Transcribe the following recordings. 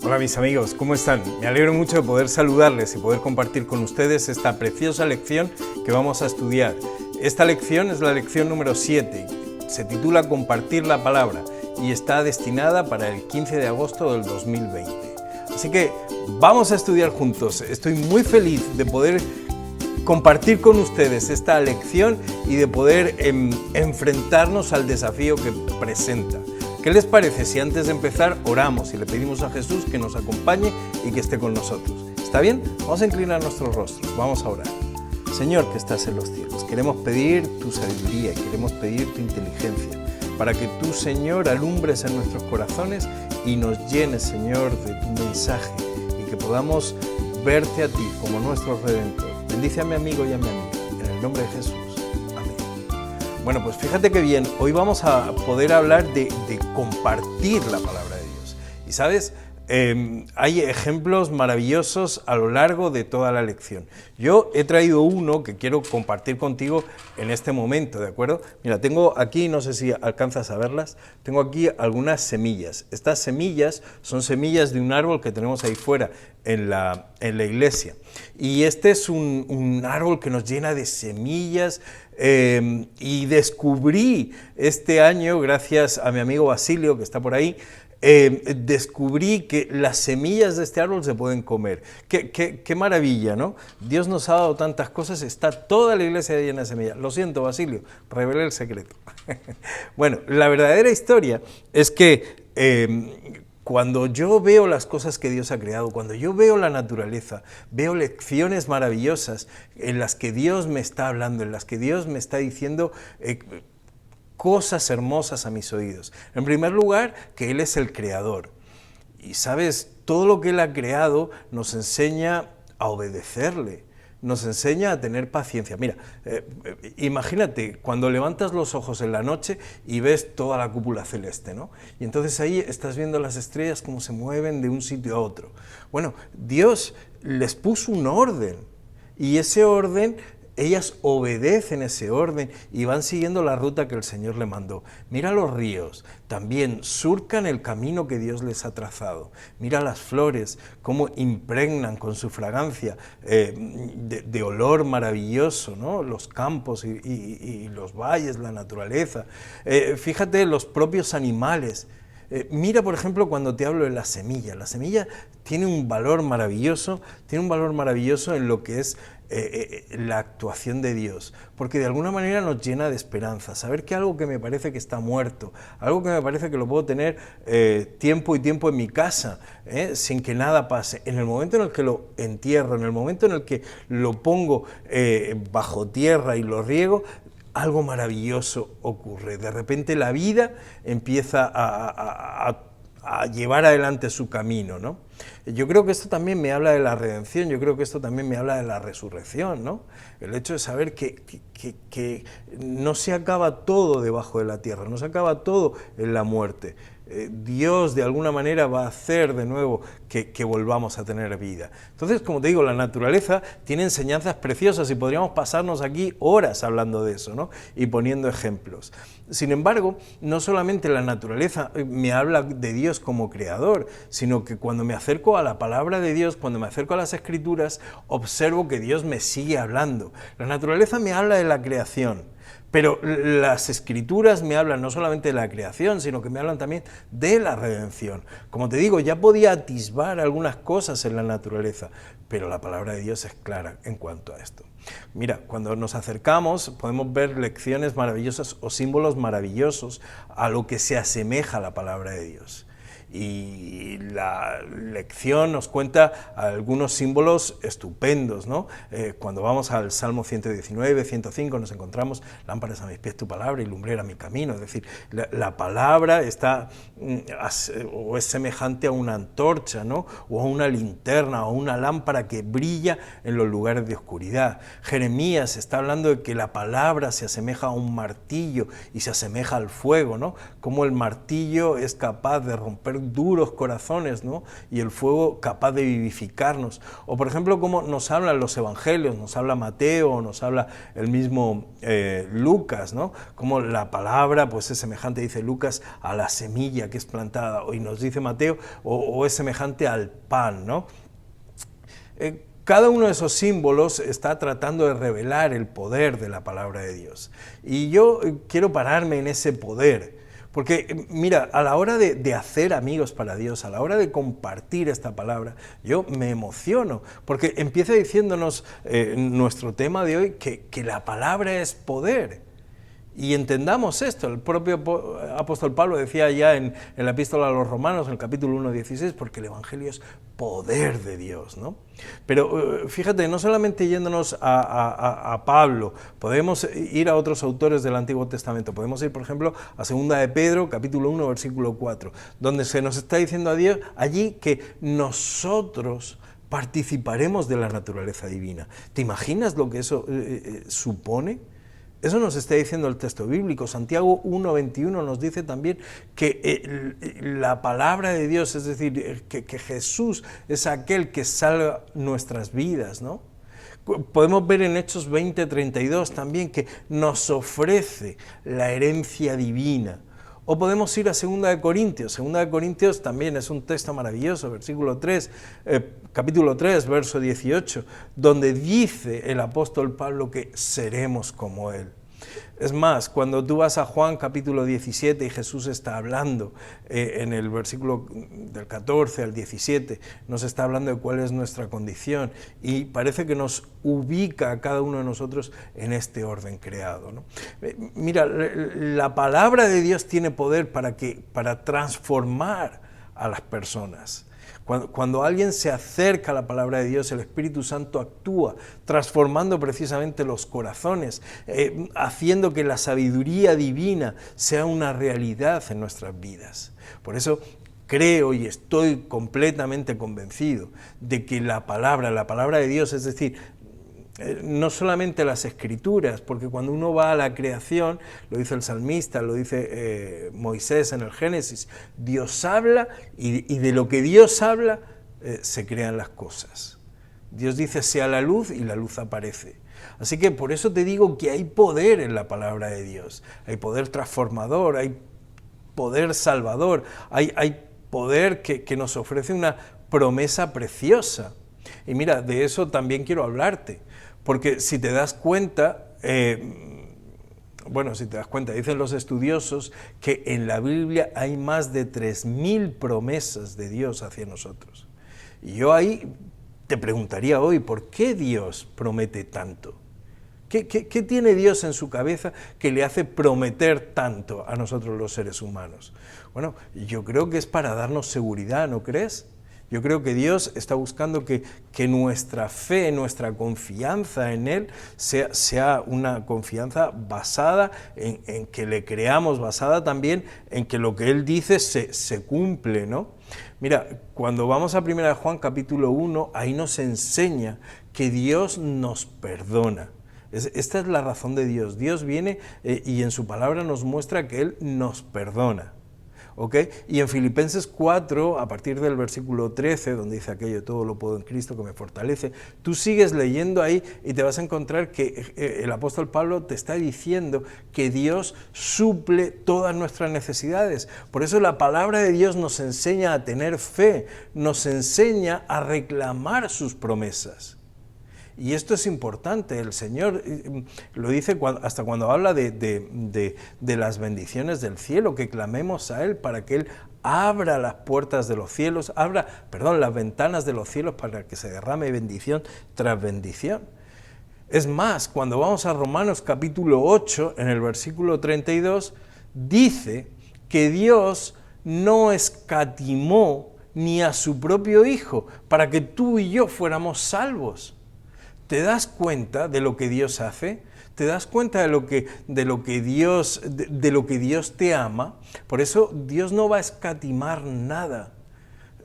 Hola mis amigos, ¿cómo están? Me alegro mucho de poder saludarles y poder compartir con ustedes esta preciosa lección que vamos a estudiar. Esta lección es la lección número 7, se titula Compartir la Palabra y está destinada para el 15 de agosto del 2020. Así que vamos a estudiar juntos. Estoy muy feliz de poder compartir con ustedes esta lección y de poder enfrentarnos al desafío que presenta. ¿Qué les parece si antes de empezar oramos y le pedimos a Jesús que nos acompañe y que esté con nosotros? ¿Está bien? Vamos a inclinar nuestros rostros, vamos a orar. Señor que estás en los cielos, queremos pedir tu sabiduría, queremos pedir tu inteligencia, para que tú, Señor, alumbres en nuestros corazones y nos llenes, Señor, de tu mensaje y que podamos verte a ti como nuestro Redentor. Bendice a mi amigo y a mi amiga, en el nombre de Jesús. Bueno, pues fíjate que bien, hoy vamos a poder hablar de compartir la palabra de Dios. Y sabes, hay ejemplos maravillosos a lo largo de toda la lección. Yo he traído uno que quiero compartir contigo en este momento, ¿de acuerdo? Mira, tengo aquí, no sé si alcanzas a verlas, tengo aquí algunas semillas. Estas semillas son semillas de un árbol que tenemos ahí fuera en la iglesia. Y este es un árbol que nos llena de semillas. Y descubrí este año, gracias a mi amigo Basilio, que está por ahí, descubrí que las semillas de este árbol se pueden comer. Qué maravilla, ¿no? Dios nos ha dado tantas cosas, está toda la iglesia llena de semillas. Lo siento, Basilio, revelé el secreto. Bueno, la verdadera historia es que cuando yo veo las cosas que Dios ha creado, cuando yo veo la naturaleza, veo lecciones maravillosas en las que Dios me está hablando, en las que Dios me está diciendo cosas hermosas a mis oídos. En primer lugar, que Él es el creador. Y sabes, todo lo que Él ha creado nos enseña a obedecerle. Nos enseña a tener paciencia. Mira, imagínate cuando levantas los ojos en la noche y ves toda la cúpula celeste, ¿no? Y entonces ahí estás viendo las estrellas cómo se mueven de un sitio a otro. Bueno, Dios les puso un orden y ese orden, ellas obedecen ese orden y van siguiendo la ruta que el Señor le mandó. Mira los ríos, también surcan el camino que Dios les ha trazado. Mira las flores, cómo impregnan con su fragancia de olor maravilloso, ¿no? Los campos y los valles, la naturaleza. Fíjate los propios animales. Mira, por ejemplo, cuando te hablo de la semilla tiene un valor maravilloso en lo que es la actuación de Dios, porque de alguna manera nos llena de esperanza, saber que algo que me parece que está muerto, algo que me parece que lo puedo tener tiempo y tiempo en mi casa, sin que nada pase, en el momento en el que lo entierro, en el momento en el que lo pongo bajo tierra y lo riego, algo maravilloso ocurre. De repente la vida empieza a llevar adelante su camino, ¿no? Yo creo que esto también me habla de la redención, yo creo que esto también me habla de la resurrección, ¿no? El hecho de saber que no se acaba todo debajo de la tierra, no se acaba todo en la muerte. Dios de alguna manera va a hacer de nuevo que volvamos a tener vida. Entonces, como te digo, la naturaleza tiene enseñanzas preciosas y podríamos pasarnos aquí horas hablando de eso, ¿no? Y poniendo ejemplos. Sin embargo, no solamente la naturaleza me habla de Dios como creador, sino que cuando me acerco a la palabra de Dios, cuando me acerco a las Escrituras, observo que Dios me sigue hablando. La naturaleza me habla de la creación. Pero las Escrituras me hablan no solamente de la creación, sino que me hablan también de la redención. Como te digo, ya podía atisbar algunas cosas en la naturaleza, pero la palabra de Dios es clara en cuanto a esto. Mira, cuando nos acercamos podemos ver lecciones maravillosas o símbolos maravillosos a lo que se asemeja a la palabra de Dios. Y la lección nos cuenta algunos símbolos estupendos, ¿no? Cuando vamos al Salmo 119, 105, nos encontramos lámparas a mis pies tu palabra y lumbrera a mi camino. Es decir, la palabra está o es semejante a una antorcha, ¿no? O a una linterna o a una lámpara que brilla en los lugares de oscuridad. Jeremías está hablando de que la palabra se asemeja a un martillo y se asemeja al fuego, ¿no? Como el martillo es capaz de romper duros corazones, ¿no? Y el fuego capaz de vivificarnos. O por ejemplo, como nos hablan los evangelios, nos habla Mateo, nos habla el mismo Lucas, ¿no? Como la palabra pues es semejante, dice Lucas, a la semilla que es plantada, y nos dice Mateo, o es semejante al pan, ¿no? Cada uno de esos símbolos está tratando de revelar el poder de la palabra de Dios. Y yo quiero pararme en ese poder, porque mira, a la hora de hacer amigos para Dios, a la hora de compartir esta palabra, yo me emociono, porque empieza diciéndonos nuestro tema de hoy que la palabra es poder. Y entendamos esto, el propio apóstol Pablo decía ya en la epístola a los Romanos, en el capítulo 1:16, porque el Evangelio es poder de Dios, ¿no? Pero fíjate, no solamente yéndonos a Pablo, podemos ir a otros autores del Antiguo Testamento, podemos ir, por ejemplo, a 2 de Pedro, capítulo 1, versículo 4, donde se nos está diciendo a Dios allí que nosotros participaremos de la naturaleza divina. ¿Te imaginas lo que eso supone? Eso nos está diciendo el texto bíblico. Santiago 1:21 nos dice también que la palabra de Dios, es decir, que Jesús es aquel que salva nuestras vidas, ¿no? Podemos ver en Hechos 20:32 también que nos ofrece la herencia divina. O podemos ir a 2 de Corintios. 2 de Corintios también es un texto maravilloso, capítulo 3, verso 18, donde dice el apóstol Pablo que seremos como Él. Es más, cuando tú vas a Juan capítulo 17 y Jesús está hablando en el versículo del 14 al 17, nos está hablando de cuál es nuestra condición y parece que nos ubica a cada uno de nosotros en este orden creado, ¿no? Mira, la palabra de Dios tiene poder para transformar a las personas. Cuando alguien se acerca a la palabra de Dios, el Espíritu Santo actúa, transformando precisamente los corazones, haciendo que la sabiduría divina sea una realidad en nuestras vidas. Por eso creo y estoy completamente convencido de que la palabra de Dios, es decir, no solamente las Escrituras, porque cuando uno va a la creación, lo dice el salmista, lo dice Moisés en el Génesis, Dios habla y de lo que Dios habla se crean las cosas. Dios dice sea la luz y la luz aparece. Así que por eso te digo que hay poder en la palabra de Dios, hay poder transformador, hay poder salvador, hay poder que nos ofrece una promesa preciosa. Y mira, de eso también quiero hablarte. Porque si te das cuenta, dicen los estudiosos que en la Biblia hay más de 3.000 promesas de Dios hacia nosotros. Y yo ahí te preguntaría hoy, ¿por qué Dios promete tanto? ¿Qué tiene Dios en su cabeza que le hace prometer tanto a nosotros los seres humanos? Bueno, yo creo que es para darnos seguridad, ¿no crees? Yo creo que Dios está buscando que nuestra fe, nuestra confianza en Él sea una confianza basada en que le creamos, basada también en que lo que Él dice se cumple, ¿no? Mira, cuando vamos a 1 Juan capítulo 1, ahí nos enseña que Dios nos perdona. Esta es la razón de Dios. Dios viene y en su palabra nos muestra que Él nos perdona. ¿Okay? Y en Filipenses 4, a partir del versículo 13, donde dice aquello, todo lo puedo en Cristo que me fortalece, tú sigues leyendo ahí y te vas a encontrar que el apóstol Pablo te está diciendo que Dios suple todas nuestras necesidades. Por eso la palabra de Dios nos enseña a tener fe, nos enseña a reclamar sus promesas. Y esto es importante, el Señor lo dice hasta cuando habla de las bendiciones del cielo, que clamemos a Él para que Él abra las puertas de los cielos, las ventanas de los cielos para que se derrame bendición tras bendición. Es más, cuando vamos a Romanos capítulo 8, en el versículo 32, dice que Dios no escatimó ni a su propio Hijo para que tú y yo fuéramos salvos. ¿Te das cuenta de lo que Dios hace? ¿Te das cuenta de lo que Dios te ama? Por eso Dios no va a escatimar nada.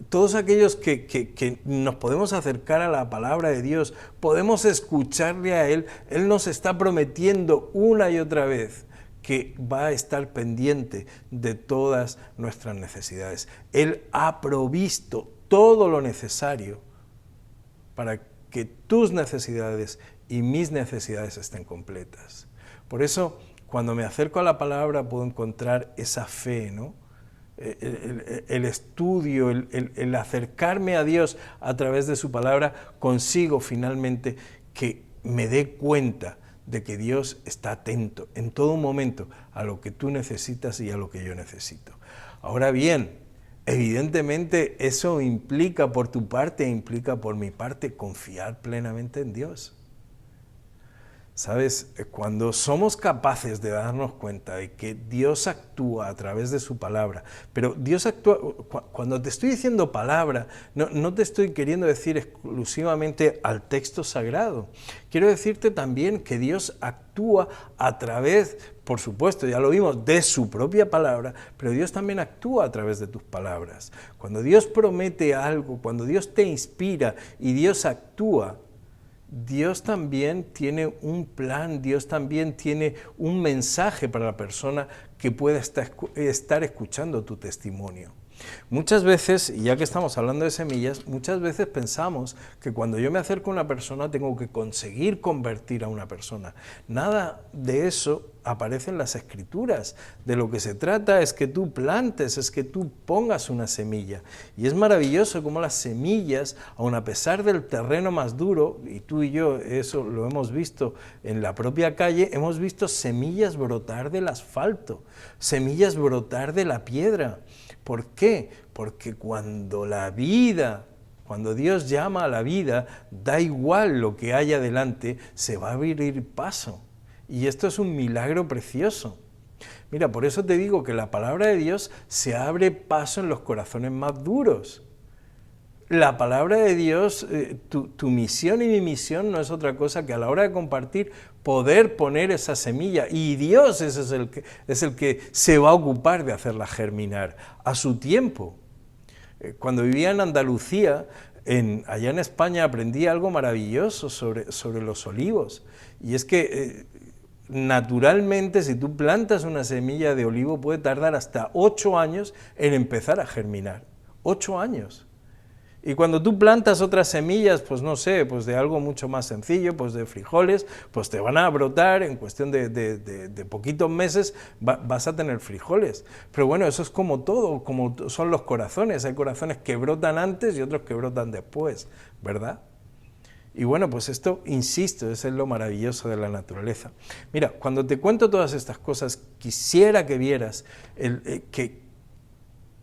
Todos aquellos que nos podemos acercar a la palabra de Dios, podemos escucharle a Él, Él nos está prometiendo una y otra vez que va a estar pendiente de todas nuestras necesidades. Él ha provisto todo lo necesario para que tus necesidades y mis necesidades estén completas. Por eso, cuando me acerco a la palabra, puedo encontrar esa fe, ¿no? El estudio, el acercarme a Dios a través de su palabra, consigo finalmente que me dé cuenta de que Dios está atento en todo momento a lo que tú necesitas y a lo que yo necesito. Ahora bien, evidentemente eso implica por tu parte, implica por mi parte, confiar plenamente en Dios. ¿Sabes? Cuando somos capaces de darnos cuenta de que Dios actúa a través de su palabra, pero Dios actúa, cuando te estoy diciendo palabra, no te estoy queriendo decir exclusivamente al texto sagrado. Quiero decirte también que Dios actúa a través, por supuesto, ya lo vimos, de su propia palabra, pero Dios también actúa a través de tus palabras. Cuando Dios promete algo, cuando Dios te inspira y Dios actúa, Dios también tiene un plan, Dios también tiene un mensaje para la persona que pueda estar escuchando tu testimonio. Muchas veces, y ya que estamos hablando de semillas, muchas veces pensamos que cuando yo me acerco a una persona tengo que conseguir convertir a una persona. Nada de eso aparece en las Escrituras. De lo que se trata es que tú plantes, es que tú pongas una semilla. Y es maravilloso cómo las semillas, aun a pesar del terreno más duro, y tú y yo eso lo hemos visto en la propia calle, hemos visto semillas brotar del asfalto, semillas brotar de la piedra. ¿Por qué? Porque cuando Dios llama a la vida, da igual lo que haya delante, se va a abrir paso. Y esto es un milagro precioso. Mira, por eso te digo que la palabra de Dios se abre paso en los corazones más duros. La palabra de Dios, tu misión y mi misión no es otra cosa que a la hora de compartir poder poner esa semilla, y Dios es el que se va a ocupar de hacerla germinar a su tiempo. Cuando vivía en Andalucía, allá en España, aprendí algo maravilloso sobre los olivos, y es que naturalmente, si tú plantas una semilla de olivo, puede tardar hasta 8 años en empezar a germinar. 8 años. Y cuando tú plantas otras semillas, pues no sé, pues de algo mucho más sencillo, pues de frijoles, pues te van a brotar, en cuestión de poquitos meses vas a tener frijoles. Pero bueno, eso es como todo, como son los corazones. Hay corazones que brotan antes y otros que brotan después, ¿verdad? Y bueno, pues esto, insisto, eso es lo maravilloso de la naturaleza. Mira, cuando te cuento todas estas cosas, quisiera que vieras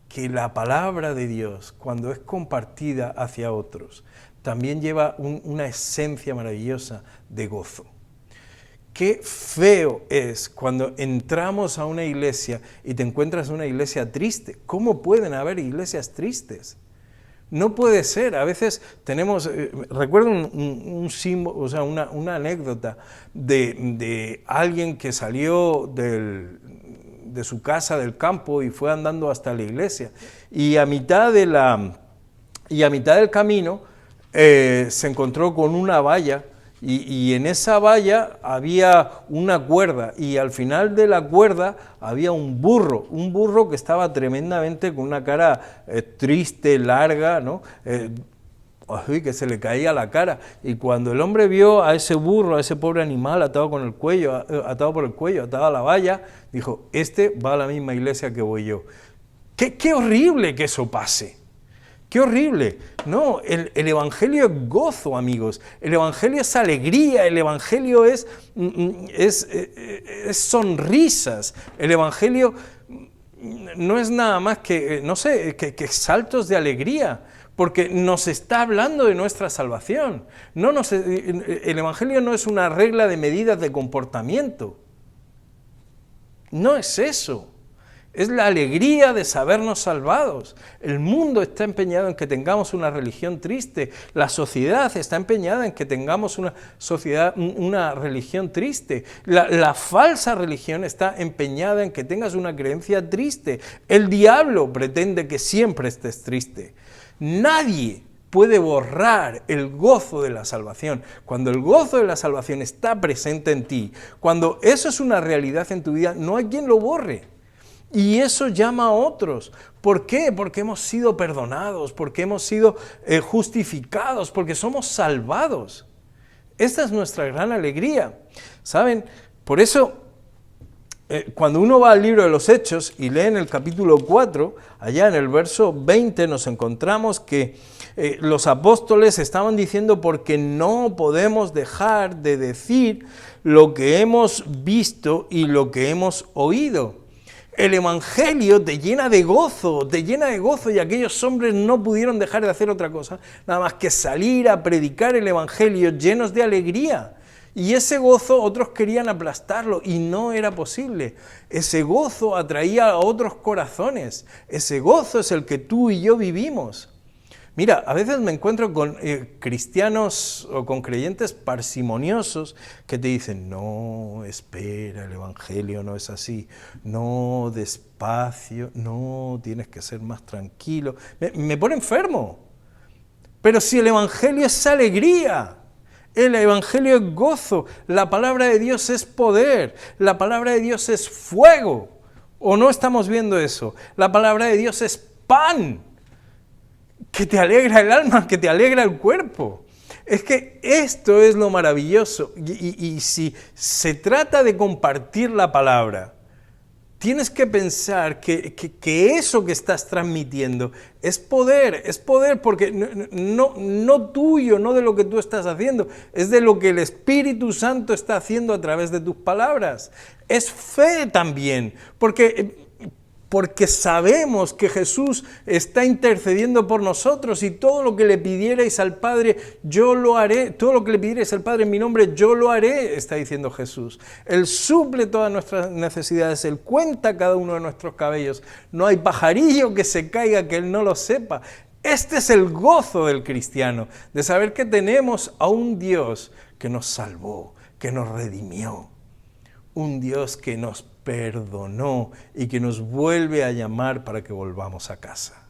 que la palabra de Dios, cuando es compartida hacia otros, también lleva una esencia maravillosa de gozo. Qué feo es cuando entramos a una iglesia y te encuentras una iglesia triste. ¿Cómo pueden haber iglesias tristes? No puede ser. A veces tenemos, recuerdo un símbolo, o sea, una anécdota de alguien que salió de su casa, del campo, y fue andando hasta la iglesia. Y a mitad del camino se encontró con una valla, y en esa valla había una cuerda, y al final de la cuerda había un burro que estaba tremendamente con una cara triste, larga, ¿no? Que se le caía la cara. Y cuando el hombre vio a ese burro, a ese pobre animal atado por el cuello, atado a la valla, dijo: este va a la misma iglesia que voy yo. ¡Qué horrible que eso pase! ¡Qué horrible! No, el Evangelio es gozo, amigos. El Evangelio es alegría, el Evangelio es sonrisas. El Evangelio no es nada más que, no sé, que saltos de alegría, porque nos está hablando de nuestra salvación. El Evangelio no es una regla de medidas de comportamiento. No es eso. Es la alegría de sabernos salvados. El mundo está empeñado en que tengamos una religión triste. La sociedad está empeñada en que tengamos una religión triste. La falsa religión está empeñada en que tengas una creencia triste. El diablo pretende que siempre estés triste. Nadie puede borrar el gozo de la salvación. Cuando el gozo de la salvación está presente en ti, cuando eso es una realidad en tu vida, no hay quien lo borre. Y eso llama a otros. ¿Por qué? Porque hemos sido perdonados, porque hemos sido justificados, porque somos salvados. Esta es nuestra gran alegría. ¿Saben? Por eso, cuando uno va al libro de los Hechos y lee en el capítulo 4, allá en el verso 20 nos encontramos que los apóstoles estaban diciendo porque no podemos dejar de decir lo que hemos visto y lo que hemos oído. El Evangelio te llena de gozo, y aquellos hombres no pudieron dejar de hacer otra cosa, nada más que salir a predicar el Evangelio llenos de alegría. Y ese gozo otros querían aplastarlo y no era posible. Ese gozo atraía a otros corazones, ese gozo es el que tú y yo vivimos. Mira, a veces me encuentro con cristianos o con creyentes parsimoniosos que te dicen, no, espera, el Evangelio no es así, no, despacio, no, tienes que ser más tranquilo. Me pone enfermo. Pero si el Evangelio es alegría, el Evangelio es gozo, la palabra de Dios es poder, la palabra de Dios es fuego. ¿O no estamos viendo eso? La palabra de Dios es pan, que te alegra el alma, que te alegra el cuerpo. Es que esto es lo maravilloso. Y si se trata de compartir la palabra, tienes que pensar que eso que estás transmitiendo es poder porque no tuyo, no de lo que tú estás haciendo, es de lo que el Espíritu Santo está haciendo a través de tus palabras. Es fe también, porque sabemos que Jesús está intercediendo por nosotros y todo lo que le pidierais al Padre, yo lo haré. Todo lo que le pidierais al Padre en mi nombre, yo lo haré, está diciendo Jesús. Él suple todas nuestras necesidades, Él cuenta cada uno de nuestros cabellos. No hay pajarillo que se caiga que Él no lo sepa. Este es el gozo del cristiano, de saber que tenemos a un Dios que nos salvó, que nos redimió. Un Dios que nos perdonó y que nos vuelve a llamar para que volvamos a casa.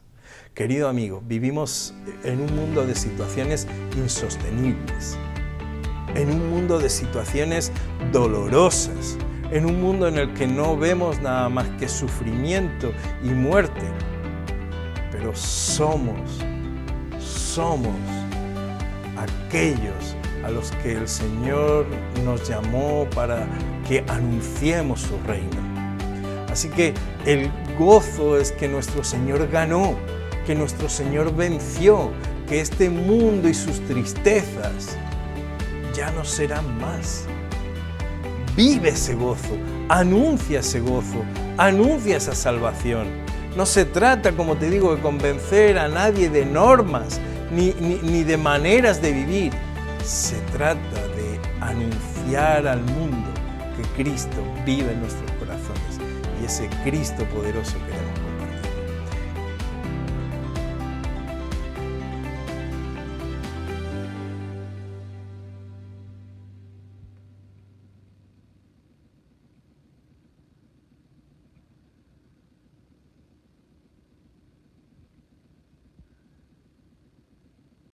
Querido amigo, vivimos en un mundo de situaciones insostenibles, en un mundo de situaciones dolorosas, en un mundo en el que no vemos nada más que sufrimiento y muerte, pero somos aquellos a los que el Señor nos llamó para que anunciemos su reino. Así que el gozo es que nuestro Señor ganó, que nuestro Señor venció, que este mundo y sus tristezas ya no serán más. Vive ese gozo, anuncia esa salvación. No se trata, como te digo, de convencer a nadie de normas ni de maneras de vivir. Se trata de anunciar al mundo que Cristo vive en nuestros corazones y ese Cristo poderoso que